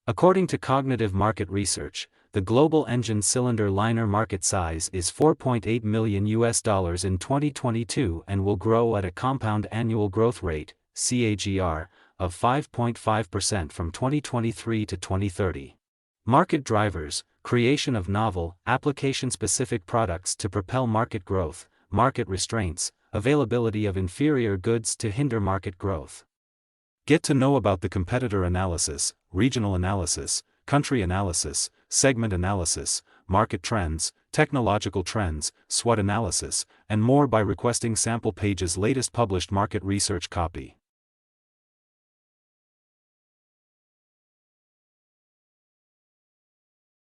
According to Cognitive Market Research, the global engine cylinder liner market size is $4.8 million in 2022 and will grow at a compound annual growth rate, CAGR, of 5.5% from 2023 to 2030. Market drivers: creation of novel, application-specific products to propel market growth, market restraints, availability of inferior goods to hinder market growth. Get to know about the competitor analysis, regional analysis, country analysis, segment analysis, market trends, technological trends, SWOT analysis, and more by requesting Sample Page's latest published market research copy.